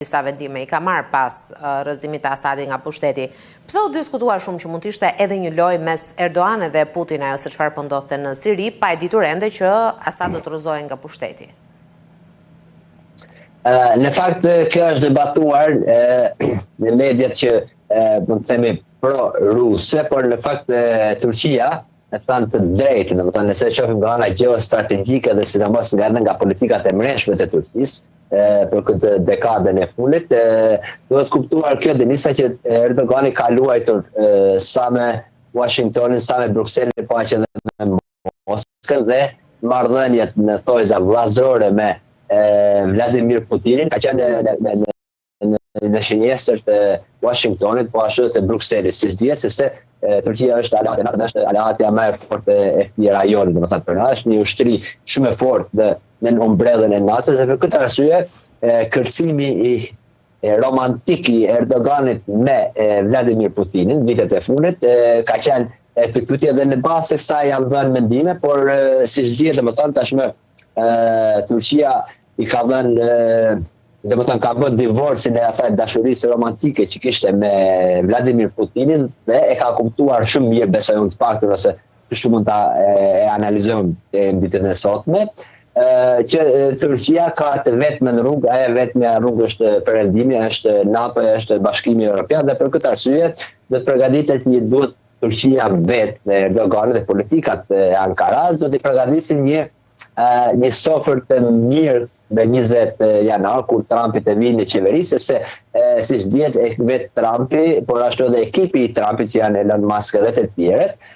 disa vendime i ka marrë pas rrëzimit të Asadit nga pushteti. Pse u diskutuar shumë që mund të ishte edhe një lojë mes Erdogan dhe Putin ajo se çfarë po ndodhte në Siri, pa e ditur ende që Asad do të rrëzohej nga pushteti? Në fakt kjo është debatuar në mediat që mund të themi pro-ruse, por në fakt Turqia e thanë të drejtë, domethënë nëse shohim nga ana gjeostrategjike dhe sidomos nga politikat e mregjshme të Turqisë, për këtë dekadën e fundit, duhet kuptuar kjo Denisa që Erdogani ka luajtur sa me Washingtonin, sa me Brukselin, po aq edhe me Moskën dhe marrëdhëniet në thojza vllazërore me Vladimir Putinin ka qenë në shenjesër të Washingtonit, po ashtu të Brukselit, si dihet, sepse Turqia është aleatja më e fortë e këtij rajoni, domethënë për na është një ushtri shumë e fortë në umbrellën e NATO-s, dhe për këtë arsye kërcimi romantik i Erdoganit me Vladimir Putinin vitet e fundit ka qenë pikpyetje dhe në bazë se sa janë dhënë mendime, por siç dihet domethënë tashmë Turqia i ka dhënë domethënë ka bërë divorcin e asaj dashurisë romantike që kishte me Vladimir Putinin dhe e ka kuptuar shumë mirë, besoj unë të paktën, ose kështu mund ta analizojmë në ditën e sotme, që Turqia ka të vetmen rrugë, ajo vetmja rrugë është perëndimi, është NATO, është Bashkimi Evropian, dhe për këtë arsye do të përgatitet duhet Turqia vetë dhe Erdogan dhe politikat e Ankaras do të përgatisin një sofër të mirë në 20 janar, kur Trumpi të vinë në qeveri, sepse siç dihet vetë Trumpi, por ashtu edhe ekipi i Trumpit që janë Elon Musk dhe të tjerët,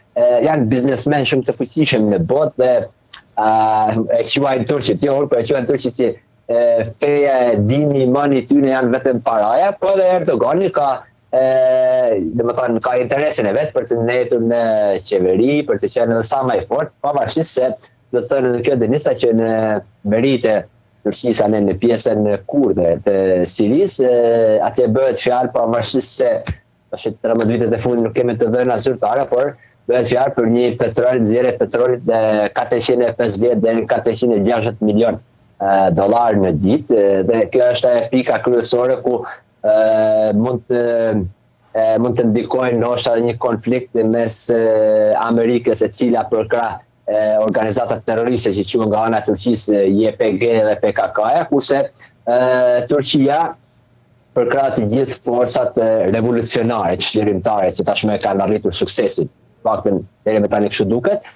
janë biznesmen shumë të fuqishëm në botë dhe e quajnë turqit, por e quajnë turqit që feja, dini, mani tyne janë vetëm paraja, po edhe Erdogani ka domethënë ka interesin e vet për të netur në qeveri, për të qenë sa më i fortë, pavarësisht se do të thënë kjo Denisa që në merite Turqisë në pjesën kurde të Sirisë, atje bëhet fjalë pavarësisht se tash 13 vitet e fundit nuk kemi të dhëna zyrtare, por bëhet fjalë për një petrol, nxjerrje e petrolit 450 deri në 460 milion dollar në ditë, dhe kjo është pika kryesore ku mund të ndikojnë ndoshta një konflikt mes Amerikës, e cila përkrah organizatat terroriste që quhen nga ana e Turqisë YPG dhe PKK-ja, kurse Turqia përkrah të gjithë forcat revolucionare, çlirimtare që tashmë kanë arritur suksesin, paktën deri më tani kështu duket,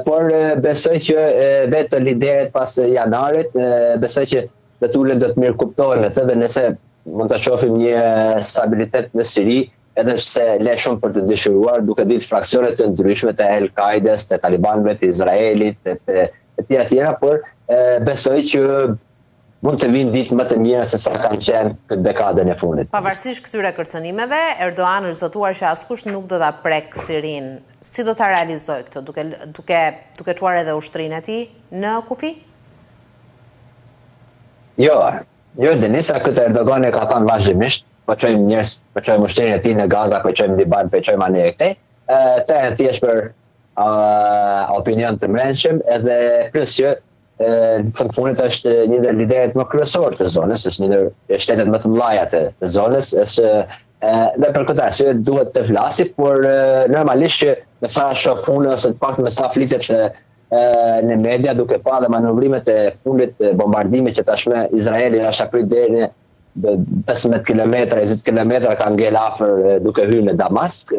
por besoj që vetë liderët pas janarit, besoj që do të ulen do të mirë kuptohen atë, dhe nëse mund të shohim një stabilitet në Siri, edhe pse le shumë për të dëshiruar, duke ditë fraksionet të ndryshme të El-Kaides, të Talibanëve, të Izraelit, të tjera, por besoj që mund të vinë ditë më të mira se sa kanë qenë këtë dekadën e fundit. Pavarësisht këtyre kërcënimeve, Erdogan është zotuar që askush nuk do ta prek Sirin. Si do ta realizojë këtë, duke çuar edhe ushtrinë e tij në kufi? Jo, Denisa, këtë Erdogan e ka thënë vazhdimisht, po çojmë njerëz, po çojmë ushtrinë e tij në Gaza, po çojmë Liban, po çojmë anë këtej. Të thjesht për opinion të mbrëmshëm, edhe plus që në fundit është një ndër liderët më kryesorë të zonës, është një ndër shtetet më të mëdha të zonës, dhe për këtë arsye duhet të flasi, por normalisht që me sa shoh unë, ose të paktën me sa flitet në media, duke pa dhe manovrimet e fundit bombardimit që tashmë Izraeli është prit deri në 15 km, 20 km ka ngel afër duke hyrë në Damask.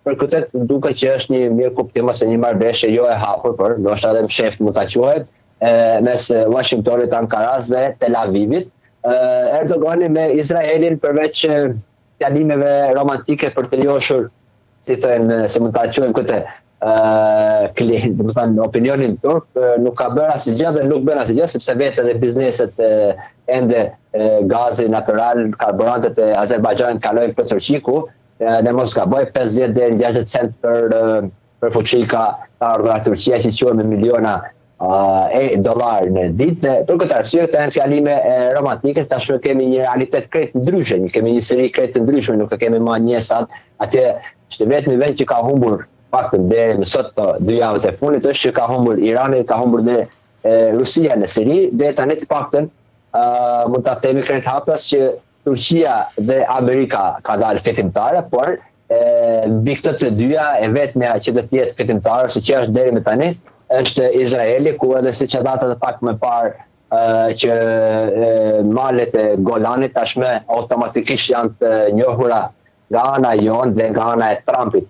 Për këtë duket që është një mirë kuptim ose një marrëveshje jo e hapur, por ndoshta edhe msheft mund ta quhet, mes Washingtonit, Ankaras dhe Tel Avivit. Erdogani me Izraelin, përveç fjalimeve romantike për të ljoshur, si thënë, se mund ta quajmë këtë domethënë opinionin turk, nuk ka bërë asgjë dhe nuk bën asgjë, sepse vetë edhe bizneset ende gazi natyral, karburantet e Azerbajxhanit kalojnë për Turqi, ku ne mos gaboj 50 deri në 60 cent për fuqi ka ardhur nga Turqia, që quhen me miliona dollar në ditë. Për këtë arsye këto janë fjalime romantike, tashmë kemi një realitet krejt ndryshe, kemi një seri krejt ndryshme, nuk e kemi më njësat, atje që vetëm vend që ka humbur paktën deri më sot 2 javët e fundit është që ka humbur Irani, ka humbur dhe Rusia në Siri, dhe tani të paktën mund ta themi krejt hapës që Turqia dhe Amerika ka dalë fitimtare, por mbi këtë të dyja e vetmja që do të jetë fitimtare, siç është deri më tani, është Izraeli, ku edhe siç e dhatë të pak më parë që malet e Golanit tashme automatikisht janë të njohura nga ana jonë dhe nga ana e Trumpit.